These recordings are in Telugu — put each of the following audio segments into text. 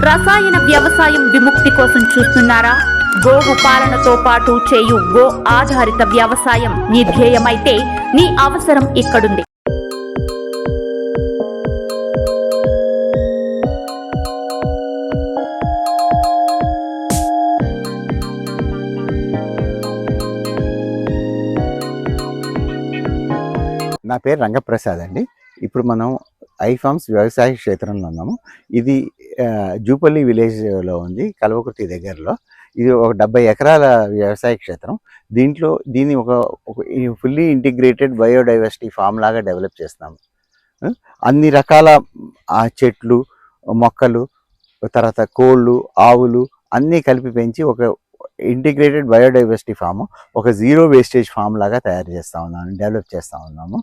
రసాయన వ్యవసాయం విముక్తి కోసం చూస్తున్నారా? గోవు పాలనతో పాటు చేయు గో ఆధారిత వ్యవసాయం నీ ధ్యేయమైతే నీ అవసరం ఇక్కడుంది. నా పేరు రంగప్రసాద్ అండి. ఇప్పుడు మనం ఐఫార్మ్స్ వ్యవసాయ క్షేత్రంలో ఉన్నాము. ఇది జూపల్లి విలేజ్లో ఉంది, కల్వకుర్తి దగ్గరలో. ఇది ఒక 70 ఎకరాల వ్యవసాయ క్షేత్రం. దీన్ని ఒక ఫుల్లీ ఇంటిగ్రేటెడ్ బయోడైవర్సిటీ ఫామ్ లాగా డెవలప్ చేస్తాము. అన్ని రకాల చెట్లు, మొక్కలు, తర్వాత కోళ్ళు, ఆవులు అన్నీ కలిపి పెంచి ఒక ఇంటిగ్రేటెడ్ బయోడైవర్సిటీ ఫామ్, ఒక జీరో వేస్టేజ్ ఫామ్ లాగా తయారు చేస్తూ ఉన్నాము, డెవలప్ చేస్తూ ఉన్నాము.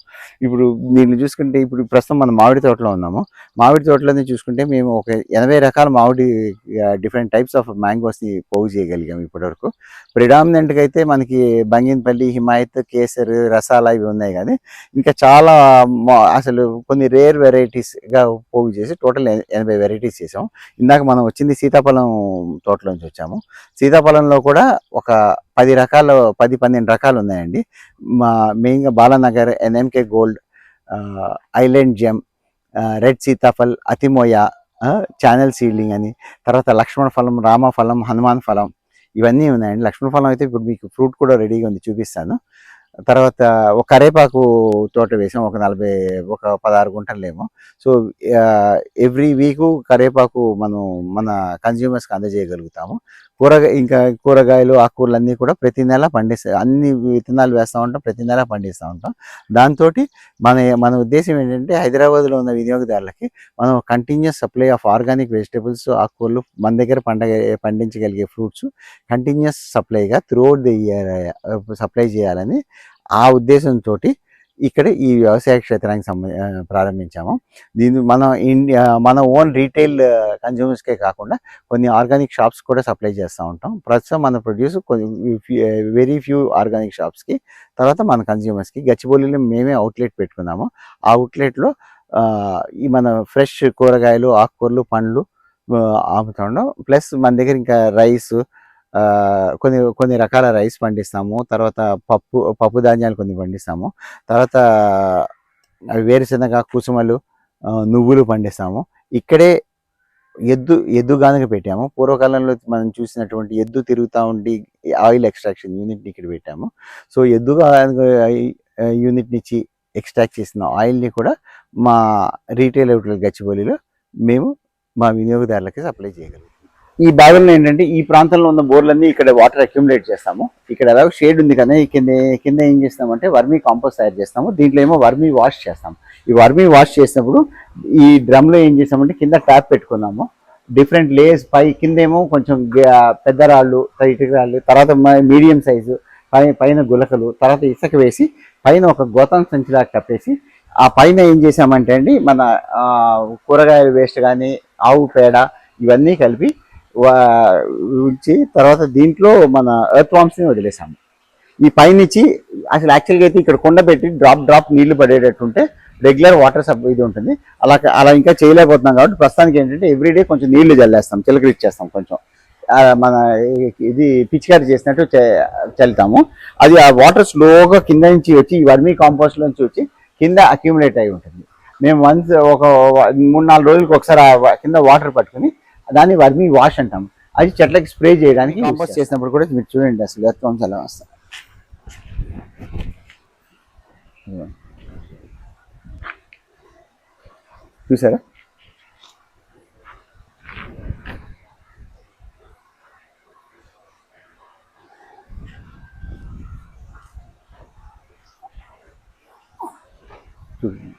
ఇప్పుడు దీన్ని చూసుకుంటే, ఇప్పుడు ప్రస్తుతం మనం మామిడి తోటలో ఉన్నాము. మామిడి తోటలోనే చూసుకుంటే మేము ఒక 80 రకాల మామిడి డిఫరెంట్ టైప్స్ ఆఫ్ మ్యాంగోస్ని పోగు చేయగలిగాము ఇప్పటివరకు. ప్రిడామినెంట్గా అయితే మనకి బంగినపల్లి, హిమాయత్, కేసర్, రసాలా ఇవి ఉన్నాయి. కానీ ఇంకా చాలా అసలు కొన్ని రేర్ వెరైటీస్గా పోగు చేసి టోటల్ 80 వెరైటీస్ చేసాము. ఇందాక మనం వచ్చింది సీతాఫలం తోటలోంచి వచ్చాము. సీతాఫలంలో కూడా ఒక 10-12 రకాలు ఉన్నాయండి. మెయిన్గా Balanagar, NMK gold, island gem, red Sitaphal, అతిమోయ, channel seedling అని, తర్వాత లక్ష్మణ ఫలం, రామఫలం, హనుమాన్ ఫలం ఇవన్నీ ఉన్నాయండి. లక్ష్మణ ఫలం అయితే ఇప్పుడు మీకు ఫ్రూట్ కూడా రెడీగా ఉంది, చూపిస్తాను. తర్వాత ఒక కరేపాకు తోట వేసాం, ఒక 16 గుంటలేమో. సో ఎవ్రీ వీకు కరేపాకు మనం మన కన్జ్యూమర్స్కి అందజేయగలుగుతాము. ఇంకా కూరగాయలు, ఆకుకూరలు అన్నీ కూడా ప్రతి నెల పండిస్తాం. అన్ని విత్తనాలు వేస్తూ ఉంటాం, ప్రతి నెల పండిస్తూ ఉంటాం. దాంతో మన ఉద్దేశం ఏంటంటే, హైదరాబాద్లో ఉన్న వినియోగదారులకి మనం continuous supply of organic vegetables, ఆకుకూరలు, మన దగ్గర పండించగలిగే ఫ్రూట్స్ కంటిన్యూస్ సప్లైగా త్రూఅవుట్ ది ఇయర్ సప్లై చేయాలని ఆ ఉద్దేశంతో ఇక్కడ ఈ వ్యవసాయ క్షేత్రానికి ప్రారంభించాము. దీన్ని మన ఓన్ రీటైల్ కన్జ్యూమర్స్కే కాకుండా కొన్ని ఆర్గానిక్ షాప్స్ కూడా సప్లై చేస్తూ ఉంటాం. ప్రస్తుతం మన ప్రొడ్యూస్ వెరీ ఫ్యూ ఆర్గానిక్ షాప్స్కి, తర్వాత మన కన్జ్యూమర్స్కి. గచ్చిబౌలిలో మేమే అవుట్లెట్ పెట్టుకున్నాము. ఆ అవుట్లెట్లో ఈ మన ఫ్రెష్ కూరగాయలు, ఆకుకూరలు, పండ్లు అమ్ముతుంటాం. ప్లస్ మన దగ్గర ఇంకా రైస్, కొన్ని రకాల రైస్ పండిస్తాము. తర్వాత పప్పు ధాన్యాలు కొన్ని పండిస్తాము. తర్వాత వేరుశనగ, కుసుమలు, నువ్వులు పండిస్తాము. ఇక్కడే ఎద్దు గానుగ పెట్టాము. పూర్వకాలంలో మనం చూసినటువంటి ఎద్దు తిరుగుతూ ఉండి ఆయిల్ ఎక్స్ట్రాక్షన్ యూనిట్ని ఇక్కడ పెట్టాము. సో ఎద్దు గానుగ యూనిట్ నుంచి ఎక్స్ట్రాక్ట్ చేసిన ఆయిల్ని కూడా మా రీటైల్ అవుట్లెట్ గచ్చిబౌలిలో మేము మా వినియోగదారులకి సప్లై చేయగలుగుతాం. ఈ భాగంలో ఏంటంటే, ఈ ప్రాంతంలో ఉన్న బోర్లన్నీ ఇక్కడ వాటర్ అక్యుములేట్ చేస్తాము. ఇక్కడ ఎలాగో షేడ్ ఉంది కదా, కింద ఏం చేస్తామంటే వర్మీ కాంపోస్ట్ తయారు చేస్తాము. దీంట్లో ఏమో వర్మీ వాష్ చేస్తాము. ఈ వర్మీ వాష్ చేసినప్పుడు ఈ డ్రమ్లో ఏం చేస్తామంటే, కింద ట్యాప్ పెట్టుకున్నాము. డిఫరెంట్ లేయర్స్ కింద ఏమో కొంచెం పెద్ద రాళ్ళు, ఇటుక రాళ్ళు, తర్వాత మీడియం సైజు, పైన గులకలు, తర్వాత ఇసుక వేసి పైన ఒక గోతం సంచిలాగా కప్పేసి, ఆ పైన ఏం చేసామంటే అండి, మన కూరగాయల వేస్ట్ కానీ, ఆవు పేడ ఇవన్నీ కలిపి ఉంచి, తర్వాత దీంట్లో మన ఎర్త్ వామ్స్ని వదిలేసాము. ఈ పైనుంచి అసలు యాక్చువల్గా అయితే ఇక్కడ కొండ పెట్టి డ్రాప్ నీళ్లు పడేటట్టుంటే రెగ్యులర్ వాటర్ ఇది ఉంటుంది. అలా ఇంకా చేయలేకపోతున్నాం కాబట్టి ప్రస్తుతానికి ఏంటంటే ఎవ్రీడే కొంచెం నీళ్లు చల్లేస్తాం, చిలకరిచ్చేస్తాం. కొంచెం మన ఇది పిచికారి చేసినట్టు చల్లుతాము. అది ఆ వాటర్ స్లోగా కింద నుంచి వచ్చి ఈ వర్మీ కాంపోస్ట్ నుంచి వచ్చి కింద అక్యుములేట్ అయి ఉంటుంది. మేము ఒక 3-4 రోజులకి ఒకసారి కింద వాటర్ పట్టుకుని దాన్ని వర్మీ వాష్ అంటాం. అది చెట్లకి స్ప్రే చేయడానికి కాంపోస్ట్ చేసినప్పుడు కూడా మీరు చూడండి అసలు ఎర్త్ వామ్స్ ఎలా వస్తాయి. చూసారా? చూడండి,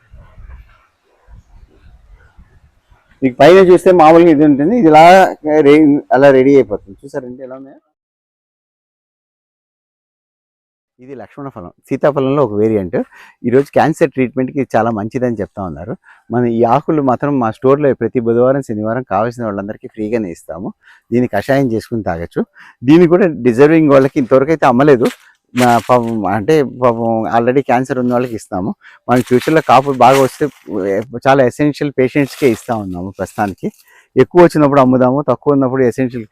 మీకు పైన చూస్తే మామూలుగా ఇది ఉంటుంది, ఇది అలా రెడీ అయిపోతుంది. చూసారంటే ఎలా ఉన్నాయో. ఇది లక్ష్మణ ఫలం, సీతాఫలంలో ఒక వేరియంట్. ఈరోజు క్యాన్సర్ ట్రీట్మెంట్కి చాలా మంచిదని చెప్తా ఉన్నారు. మన ఈ ఆకులు మాత్రం మా స్టోర్లో ప్రతి బుధవారం, శనివారం కావాల్సిన వాళ్ళందరికీ ఫ్రీగానే ఇస్తాము. దీన్ని కషాయం చేసుకుని తాగొచ్చు. దీన్ని కూడా డిజర్వింగ్ వాళ్ళకి ఇంతవరకు అయితే అమ్మలేదు. అంటే పాపం ఆల్రెడీ క్యాన్సర్ ఉన్న వాళ్ళకి ఇస్తాము. మన ఫ్యూచర్లో కాపు బాగా వస్తే చాలా ఎసెన్షియల్ పేషెంట్స్కే ఇస్తూ ఉన్నాము ప్రస్తుతానికి. ఎక్కువ వచ్చినప్పుడు అమ్ముదాము, తక్కువ ఉన్నప్పుడు ఎసెన్షియల్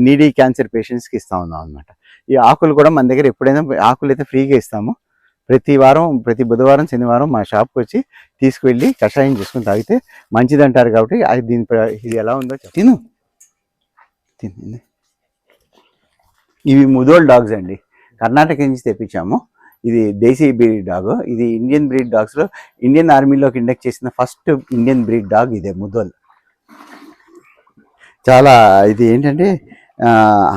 నీడీ క్యాన్సర్ పేషెంట్స్కి ఇస్తా ఉన్నాం అనమాట. ఈ ఆకులు కూడా మన దగ్గర ఎప్పుడైనా ఆకులు అయితే ఫ్రీగా ఇస్తాము. ప్రతి వారం, ప్రతి బుధవారం, శనివారం మా షాప్కి వచ్చి తీసుకువెళ్ళి కషాయం చేసుకుని తాగితే మంచిది అంటారు. కాబట్టి అది ఇది ఎలా ఉందో తిను. ఇవి ముదోల్ డాగ్స్ అండి, కర్ణాటక నుంచి తెప్పించాము. ఇది దేశీ బ్రీడ్ డాగ్. ఇది ఇండియన్ బ్రీడ్ డాగ్స్లో ఇండియన్ ఆర్మీలోకి ఇండక్ట్ చేసిన ఫస్ట్ ఇండియన్ బ్రీడ్ డాగ్ ఇదే ముదోల్. చాలా ఇది ఏంటంటే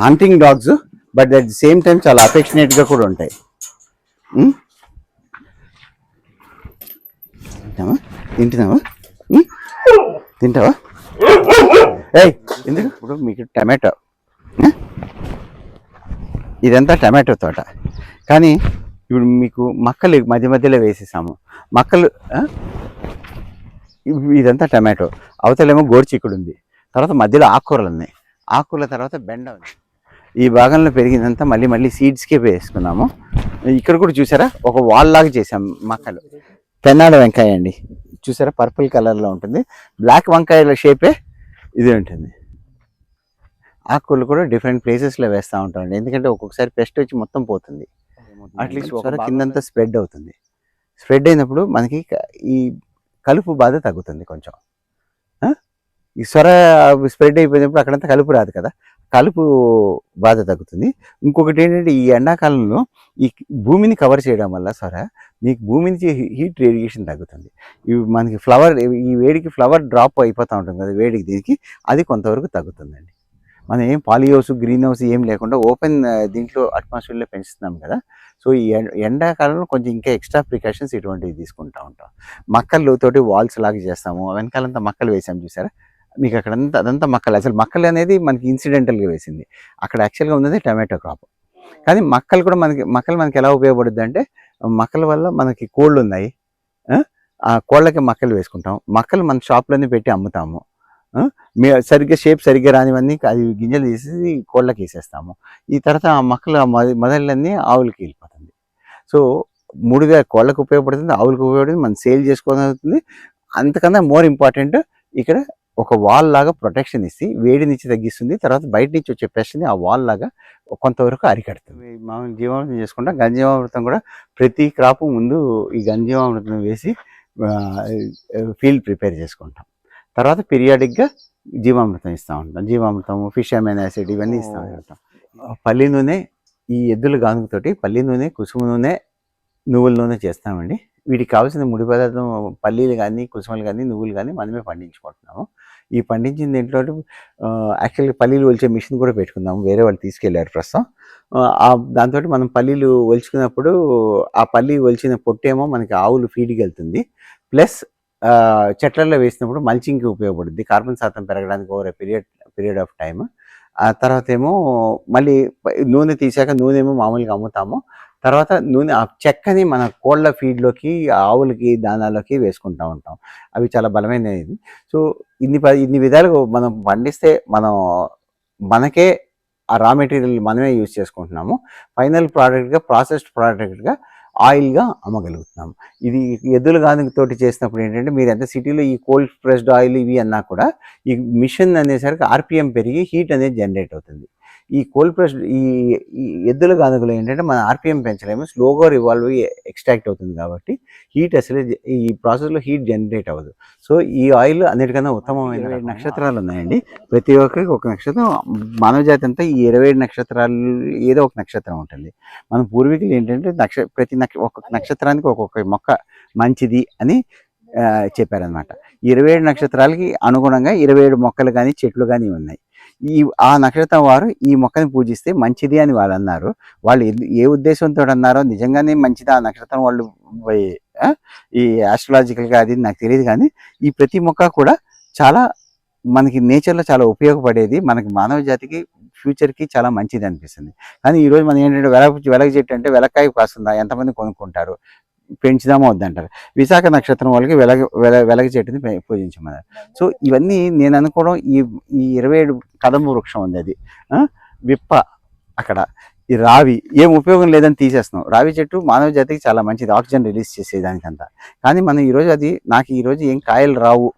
hunting dogs, but at the same time చాలా అఫెక్షనేట్గా కూడా ఉంటాయి. తింటున్నావా? తింటావా? ఏయ్ ఎందుకు? ఇప్పుడు మీకు టమాటో, ఇదంతా టమాటో తోట, కానీ ఇప్పుడు మీకు మక్కలు మధ్య మధ్యలో వేసేసాము. మక్కలు ఇదంతా టమాటో, అవతలేమో గోరుచిక్కుడు ఉంది, తర్వాత మధ్యలో ఆకుకూరలు ఉన్నాయి, ఆకుకూరల తర్వాత బెండ ఉంది. ఈ భాగంలో పెరిగిందంతా మళ్ళీ మళ్ళీ సీడ్స్కే వేసుకున్నాము. ఇక్కడ కూడా చూసారా ఒక వాల్ లాగా చేసాం మక్కలు. తెన్నాడ వంకాయ అండి, చూసారా పర్పుల్ కలర్లో ఉంటుంది. బ్లాక్ వంకాయల షేపే ఇది ఉంటుంది. ఆకుకూరలు కూడా డిఫరెంట్ ప్లేసెస్లో వేస్తూ ఉంటామండి, ఎందుకంటే ఒక్కొక్కసారి పెస్ట్ వచ్చి మొత్తం పోతుంది. అట్లీస్ట్ ఒక కిందంతా స్ప్రెడ్ అవుతుంది. స్ప్రెడ్ అయినప్పుడు మనకి ఈ కలుపు బాధ తగ్గుతుంది కొంచెం. ఈ సొర స్ప్రెడ్ అయిపోయినప్పుడు అక్కడంతా కలుపు రాదు కదా, కలుపు బాధ తగ్గుతుంది. ఇంకొకటి ఏంటంటే ఈ ఎండాకాలంలో ఈ భూమిని కవర్ చేయడం వల్ల సొర మీకు భూమి నుంచి హీట్ రేడియేషన్ తగ్గుతుంది. ఇవి మనకి ఫ్లవర్, ఈ వేడికి ఫ్లవర్ డ్రాప్ అయిపోతూ ఉంటుంది కదా వేడికి, దీనికి అది కొంతవరకు తగ్గుతుందండి. మనం ఏం పాలీ హౌస్, గ్రీన్ హౌస్ ఏం లేకుండా ఓపెన్ దీంట్లో అట్మాస్ఫియర్లో పెంచుతున్నాం కదా. సో ఈ ఎండాకాలంలో కొంచెం ఇంకా ఎక్స్ట్రా ప్రికాషన్స్ ఇటువంటివి తీసుకుంటూ ఉంటాం. మక్కలతోటి వాల్స్ లాగా చేస్తాము, వెనకాలంతా మక్కలు వేసాము చూసారా. మీకు అక్కడంతా అదంతా మక్కలు. అసలు మక్కలు అనేది మనకి ఇన్సిడెంటల్గా వేసింది, అక్కడ యాక్చువల్గా ఉన్నది టమాటో క్రాప్. కానీ మక్కలు కూడా మనకి ఎలా ఉపయోగపడుద్ది అంటే, మక్కల వల్ల మనకి కోళ్ళు ఉన్నాయి, ఆ కోళ్ళకి మక్కలు వేసుకుంటాం. మక్కలు మన షాప్లోనే పెట్టి అమ్ముతాము. సరిగ్గా షేప్ సరిగ్గా రానివన్నీ అది గింజలు తీసేసి కోళ్ళకి వేసేస్తాము. ఈ తర్వాత ఆ మక్కలు మొదలన్నీ ఆవులకి వెళ్ళిపోతుంది. సో 3 కోళ్ళకు ఉపయోగపడుతుంది, ఆవులకు ఉపయోగపడుతుంది, మనం సేల్ చేసుకోవడం అవుతుంది. అంతకన్నా మోర్ ఇంపార్టెంట్ ఇక్కడ ఒక వాల్ లాగా ప్రొటెక్షన్ ఇచ్చి వేడి నుంచి తగ్గిస్తుంది. తర్వాత బయట నుంచి వచ్చే పెస్ట్ని ఆ వాల్ లాగా కొంతవరకు అరికడుతుంది. మామూలు జీవామృతం చేసుకుంటాం. గంజీవామృతం కూడా ప్రతి క్రాప్ ముందు ఈ గంజీవామృతం వేసి ఫీల్డ్ ప్రిపేర్ చేసుకుంటాం. తర్వాత పీరియాడిక్గా జీవామృతం ఇస్తూ ఉంటాం. జీవామృతం, ఫిష్ అమైనో యాసిడ్ ఇవన్నీ ఇస్తూ ఉంటాం. పల్లి నూనె, ఈ ఎద్దుల గానుగతోటి పల్లి నూనె, కుసుమ నూనె, నువ్వుల నూనె చేస్తామండి. వీటికి కావాల్సిన ముడి పదార్థం పల్లీలు కానీ, కుసుమలు కానీ, నువ్వులు కానీ మనమే పండించుకుంటున్నాము. ఈ పండించిన దీంట్లో యాక్చువల్గా పల్లీలు ఒలిచే మిషన్ కూడా పెట్టుకున్నాము, వేరే వాళ్ళు తీసుకెళ్లారు ప్రస్తుతం. దాంతో మనం పల్లీలు ఒలుచుకున్నప్పుడు ఆ పల్లి ఒలిచిన పొట్టేమో మనకి ఆవులు ఫీడ్కి వెళ్తుంది, ప్లస్ చెట్లలో వేసినప్పుడు మల్చింగ్కి ఉపయోగపడుద్ది, కార్బన్ శాతం పెరగడానికి ఓవర్ పీరియడ్ ఆఫ్ టైమ్. ఆ తర్వాత ఏమో మళ్ళీ నూనె తీసాక నూనె ఏమో మామూలుగా అమ్ముతాము. తర్వాత నూనె ఆ చెక్కని మన కోళ్ళ ఫీడ్లోకి, ఆవులకి, దానాలోకి వేసుకుంటూ ఉంటాం. అవి చాలా బలమైనది. సో ఇన్ని విధాలుగా మనం పండిస్తే మనకే ఆ రా మెటీరియల్ మనమే యూజ్ చేసుకుంటున్నాము. ఫైనల్ ప్రోడక్ట్గా, ప్రాసెస్డ్ ప్రోడక్ట్గా ఆయిల్గా అమ్మగలుగుతున్నాం. ఇది ఎద్దుల గానుగతోటి చేసినప్పుడు ఏంటంటే, మీరు ఎంత సిటీలో ఈ కోల్డ్ ప్రెస్డ్ ఆయిల్ ఇవి అన్నా కూడా ఈ మిషన్ అనేసరికి ఆర్పిఎం పెరిగి హీట్ అనేది జనరేట్ అవుతుంది. ఈ కోల్డ్ ప్రెస్డ్ ఈ ఎద్దుల గానుగలో ఏంటంటే మన ఆర్పిఎం పెంచలేము, స్లోగా రివాల్వ్ ఎక్స్ట్రాక్ట్ అవుతుంది కాబట్టి హీట్ అసలు ఈ ప్రాసెస్లో హీట్ జనరేట్ అవ్వదు. సో ఈ ఆయిల్ అన్నిటికన్నా ఉత్తమమైన 27 నక్షత్రాలు ఉన్నాయండి. ప్రతి ఒక్కరికి ఒక నక్షత్రం. మానవ జాతి అంతా ఈ 27 నక్షత్రాలు ఏదో ఒక నక్షత్రం ఉంటుంది. మన పూర్వీకులు ఏంటంటే ఒక్కొక్క నక్షత్రానికి ఒక్కొక్క మొక్క మంచిది అని చెప్పారనమాట. 27 నక్షత్రాలకి అనుగుణంగా 27 మొక్కలు కానీ చెట్లు కానీ ఉన్నాయి. ఆ నక్షత్రం వారు ఈ మొక్కని పూజిస్తే మంచిది అని వాళ్ళు అన్నారు. వాళ్ళు ఏ ఉద్దేశంతో అన్నారో, నిజంగానే మంచిది ఆ నక్షత్రం వాళ్ళు ఈ ఆస్ట్రాలజికల్గా అది నాకు తెలియదు, కానీ ఈ ప్రతి మొక్క కూడా చాలా మనకి నేచర్లో చాలా ఉపయోగపడేది, మనకి మానవ జాతికి ఫ్యూచర్కి చాలా మంచిది అనిపిస్తుంది. కానీ ఈరోజు మనం ఏంటంటే వెలగ చెట్టు అంటే వెలక్కాయ కాస్తుందా, ఎంతమంది కొనుక్కుంటారు, పెంచుదామో వద్దంటారు. విశాఖ నక్షత్రం వాళ్ళకి వెలగ చెట్టుని పూజించమన్నారు. సో ఇవన్నీ నేను అనుకోవడం, ఈ 27 కదంబ వృక్షం ఉంది, అది విప్ప, అక్కడ ఈ రావి ఏం ఉపయోగం లేదని తీసేస్తున్నాం. రావి చెట్టు మానవ జాతికి చాలా మంచిది, ఆక్సిజన్ రిలీజ్ చేసేదానికంతా. కానీ మనం ఈరోజు నాకు ఈరోజు ఏం కాయలు రావు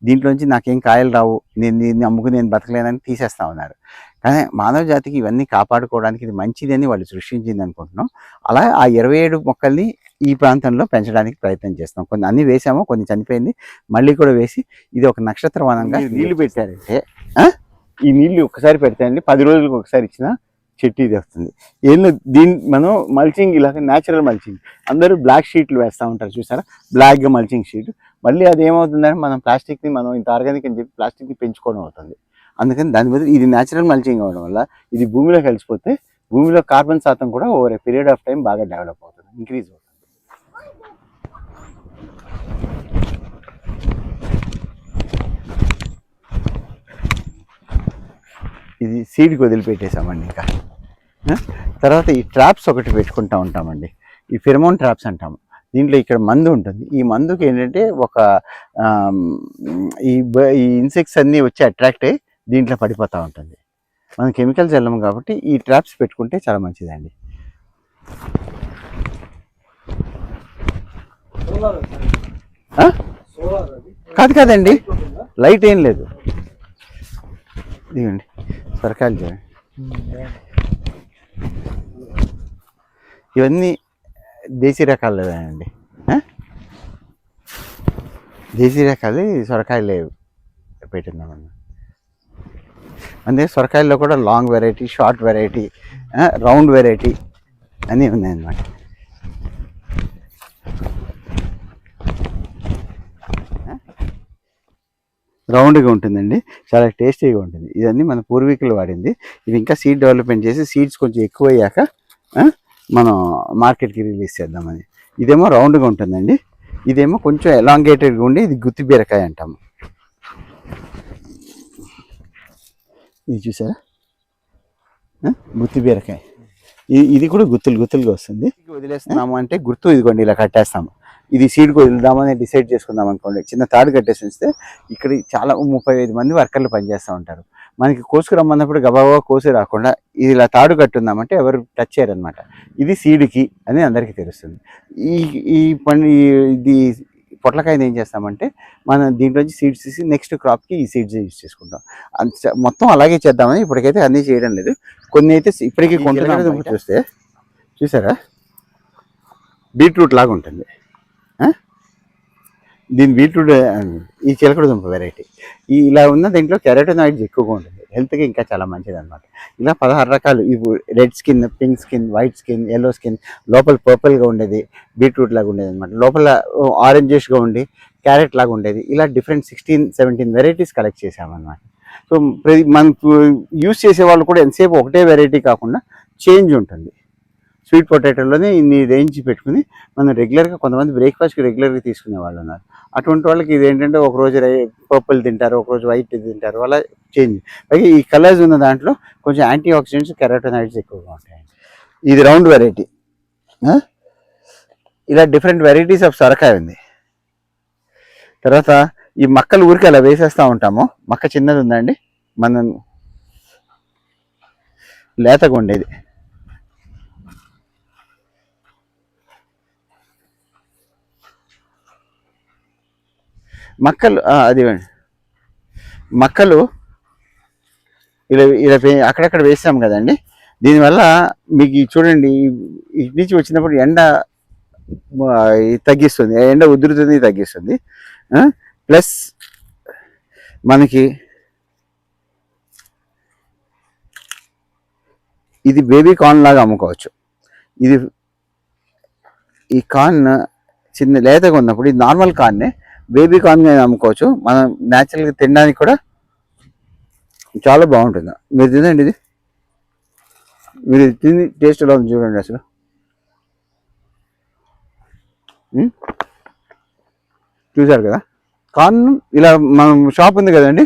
దీంట్లోంచి నాకేం కాయలు రావు, నేను దీన్ని అమ్ముకుని నేను బతకలేనని తీసేస్తా ఉన్నారు. కానీ మానవ జాతికి ఇవన్నీ కాపాడుకోవడానికి ఇది మంచిది అని వాళ్ళు సృష్టించింది అనుకుంటున్నాం. అలా ఆ 27 మొక్కల్ని ఈ ప్రాంతంలో పెంచడానికి ప్రయత్నం చేస్తాం. కొన్ని అన్ని వేసాము, కొన్ని చనిపోయింది, మళ్ళీ కూడా వేసి ఇది ఒక నక్షత్ర వనంగా. నీళ్లు పెట్టారంటే ఈ నీళ్లు ఒకసారి పెడతాయండి, 10 రోజులకు ఒకసారి ఇచ్చిన చెట్టు ఇది వస్తుంది. ఏం దీన్ని మనం మల్చింగ్ ఇలాగ న్యాచురల్ మల్చింగ్, అందరూ బ్లాక్ షీట్లు వేస్తూ ఉంటారు చూసారా, బ్లాక్గా మల్చింగ్ షీట్. మళ్ళీ అది ఏమవుతుందంటే మనం ప్లాస్టిక్ని మనం ఇంత ఆర్గానిక్ అని చెప్పి ప్లాస్టిక్ని పెంచుకోవడం అవుతుంది. అందుకని దాని బదులు ఇది న్యాచురల్ మల్చింగ్ అవ్వడం వల్ల ఇది భూమిలో కలిసిపోతే భూమిలో కార్బన్ శాతం కూడా over a period of time బాగా డెవలప్ అవుతుంది, ఇంక్రీజ్ అవుతుంది. ఇది సీడ్కి వదిలిపెట్టేసామండి. ఇంకా తర్వాత ఈ ట్రాప్స్ ఒకటి పెట్టుకుంటూ ఉంటామండి, ఈ ఫెరమోన్ ట్రాప్స్ అంటాము. దీంట్లో ఇక్కడ మందు ఉంటుంది. ఈ మందుకి ఏంటంటే ఒక ఈ ఇన్సెక్ట్స్ అన్నీ వచ్చి అట్రాక్ట్ అయ్యి దీంట్లో పడిపోతూ ఉంటుంది. మనం కెమికల్స్ వెళ్ళము కాబట్టి ఈ ట్రాప్స్ పెట్టుకుంటే చాలా మంచిదండి. కాదండి, లైట్ ఏం లేదు. ఇదిగోండి సొరకాయలు చూడండి, ఇవన్నీ దేశీ రకాలు అండి. దేశీ రకాలు సొరకాయలు పెట్టిందామన్న. అంటే సొరకాయల్లో కూడా long variety, short variety, round variety అన్నీ ఉన్నాయన్నమాట. రౌండ్గా ఉంటుందండి, చాలా టేస్టీగా ఉంటుంది. ఇవన్నీ మన పూర్వీకులు వాడింది. ఇది ఇంకా సీడ్ డెవలప్మెంట్ చేసి సీడ్స్ కొంచెం ఎక్కువ అయ్యాక మనం మార్కెట్కి రిలీజ్ చేద్దామని. ఇదేమో రౌండ్గా ఉంటుందండి, ఇదేమో కొంచెం ఎలాంగేటెడ్గా ఉండి ఇది గుత్తి బీరకాయ అంటాము. ఇది చూసారా, గుత్తి బీరకాయ. ఇది కూడా గుత్తులుగా వస్తుంది. వదిలేస్తున్నాము అంటే గుర్తు ఇదిగోండి ఇలా కట్టేస్తాము. ఇది సీడ్కి వదిలేద్దామని డిసైడ్ చేసుకుందాం అనుకోండి, చిన్న తాడు కట్టేసిస్తే ఇక్కడ చాలా 35 మంది వర్కర్లు పనిచేస్తూ ఉంటారు. మనకి కోసుకు రమ్మన్నప్పుడు గబాగా కోసి రాకుండా ఇది ఇలా తాడు కట్టుందామంటే ఎవరు టచ్ చేయరు అనమాట. ఇది సీడ్కి అని అందరికీ తెలుస్తుంది. ఇది పొట్లకాయని ఏం చేస్తామంటే మనం దీంట్లోంచి సీడ్స్ తీసి నెక్స్ట్ క్రాప్కి ఈ సీడ్స్ యూజ్ చేసుకుంటాం. మొత్తం అలాగే చేద్దామని ఇప్పటికైతే అన్నీ చేయడం లేదు. కొన్ని అయితే ఇప్పటికీ కొంటున్నాం. చూసారా, బీట్రూట్ లాగా ఉంటుంది. దీని బీట్రూట్ ఈ చిలకడ దుంప వెరైటీ. ఇలా ఉన్న దీంట్లో కెరోటినాయిడ్స్ ఎక్కువగా ఉంటుంది, హెల్త్కి ఇంకా చాలా మంచిది అనమాట. ఇలా 16 రకాలు, ఇవి red skin, pink skin, white skin, yellow skin, లోపల పర్పుల్గా ఉండేది బీట్రూట్ లాగా ఉండేది అనమాట, లోపల ఆరెంజెస్గా ఉండి క్యారెట్ లాగా ఉండేది. ఇలా డిఫరెంట్ 16-17 వెరైటీస్ కలెక్ట్ చేసామన్నమాట. సో మనకు యూస్ చేసే వాళ్ళు కూడా ఎంతసేపు ఒకటే వెరైటీ కాకుండా చేంజ్ ఉంటుంది. స్వీట్ పొటాటోలోనే ఇన్ని రేంజ్ పెట్టుకుని మనం రెగ్యులర్గా కొంతమంది బ్రేక్ఫాస్ట్కి రెగ్యులర్గా తీసుకునే వాళ్ళు ఉన్నారు. అటువంటి వాళ్ళకి ఇది ఏంటంటే ఒకరోజు పర్పుల్ తింటారు, ఒకరోజు వైట్ తింటారు, అలా చేంజ్. పైగా ఈ కలర్స్ ఉన్న దాంట్లో కొంచెం యాంటీ ఆక్సిడెంట్స్, కెరోటినాయిడ్స్ ఎక్కువగా ఉంటాయి. ఇది రౌండ్ వెరైటీ. ఇలా డిఫరెంట్ వెరైటీస్ ఆఫ్ సొరకాయ ఉంది. తర్వాత ఈ మక్కలు ఊరికి అలా వేసేస్తూ ఉంటాము. మక్క చిన్నది ఉందండి, మనం లేతగా ఉండేది. మక్కలు అది మక్కలు ఇలా ఇలా అక్కడక్కడ వేస్తాం కదండి. దీనివల్ల మీకు చూడండి, ఇటు నుంచి వచ్చినప్పుడు ఎండ తగ్గిస్తుంది, ఎండ ఉధృతిని తగ్గిస్తుంది. ప్లస్ మనకి ఇది బేబీ కార్న్ లాగా అమ్ముకోవచ్చు. ఇది ఈ కార్న్ చిన్న లేతగా ఉన్నప్పుడు ఇది నార్మల్ కార్నే బేబీ కార్న్ అమ్ముకోవచ్చు. మనం న్యాచురల్గా తినడానికి కూడా చాలా బాగుంటుంది. మీరు తినండి, ఇది మీరు తిని టేస్ట్ ఎలా ఉంది చూడండి. అసలు చూసారు కదా, కార్న్ ఇలా మనం షాప్ ఉంది కదండి,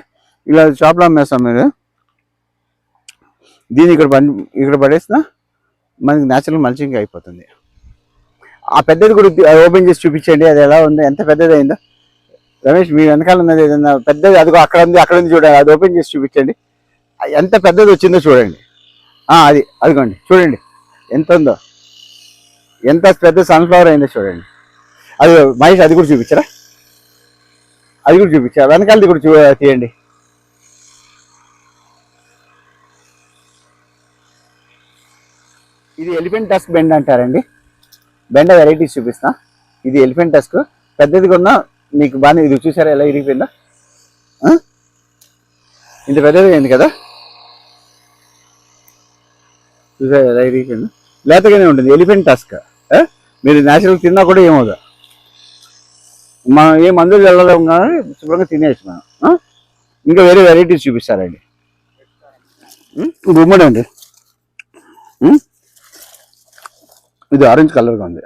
ఇలా షాప్లో అమ్మేస్తాం. మీరు దీన్ని ఇక్కడ పడేసినా మనకి న్యాచురల్ మల్చింగ్ అయిపోతుంది. ఆ పెద్దది కూడా ఓపెన్ చేసి చూపించండి, అది ఎలా ఉంది, ఎంత పెద్దది అయిందో. రమేష్, మీ వెనకాల ఉన్నది ఏదన్నా పెద్దది, అదిగో అక్కడ ఉంది చూడండి, అది ఓపెన్ చేసి చూపించండి, ఎంత పెద్దది వచ్చిందో చూడండి. అదిగోండి చూడండి ఎంత ఉందో, ఎంత పెద్ద సన్ఫ్లవర్ అయిందో చూడండి. అది మహేష్, అది కూడా చూపించరా, అది కూడా చూపించా, వెనకాలది కూడా తీయండి. ఇది ఎలిఫెంట్ టస్క్ బెండ అంటారండి. బెండ వెరైటీస్ చూపిస్తా. ఇది ఎలిఫెంట్ టస్క్, పెద్దది కొన్నా మీకు బాగా. ఇది చూసారా ఎలా ఇరిగిపోయిందా? ఇంత పెద్దది అయింది కదా, చూసారా ఎలా ఇరిగిపోయిందా? లేతగానే ఉంటుంది ఎలిఫెంట్ టస్క్. మీరు న్యాచురల్ తిన్నా కూడా ఏమవుదా, మనం ఏ మందులు వెళ్ళలేము కానీ శుభ్రంగా తినేసి మనం. ఇంకా వేరే వెరైటీస్ చూపిస్తారండి. గుమ్మడి అండి, ఇది ఆరెంజ్ కలర్గా ఉంది.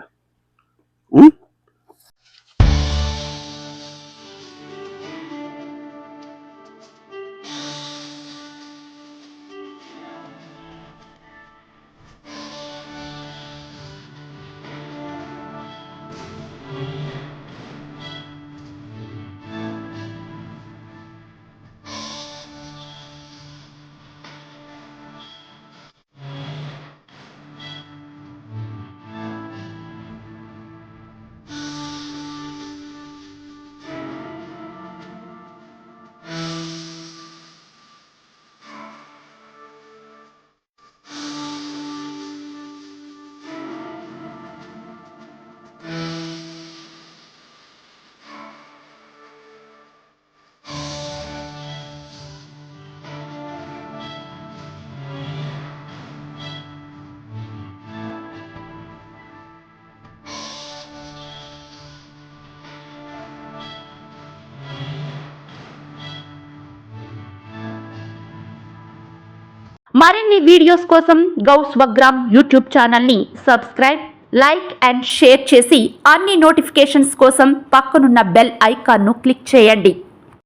మరిన్ని వీడియోస్ కోసం గౌ స్వగ్రామ్ యూట్యూబ్ ఛానల్ని సబ్స్క్రైబ్, లైక్ అండ్ షేర్ చేసి అన్ని నోటిఫికేషన్స్ కోసం పక్కనున్న బెల్ ఐకాన్ను క్లిక్ చేయండి.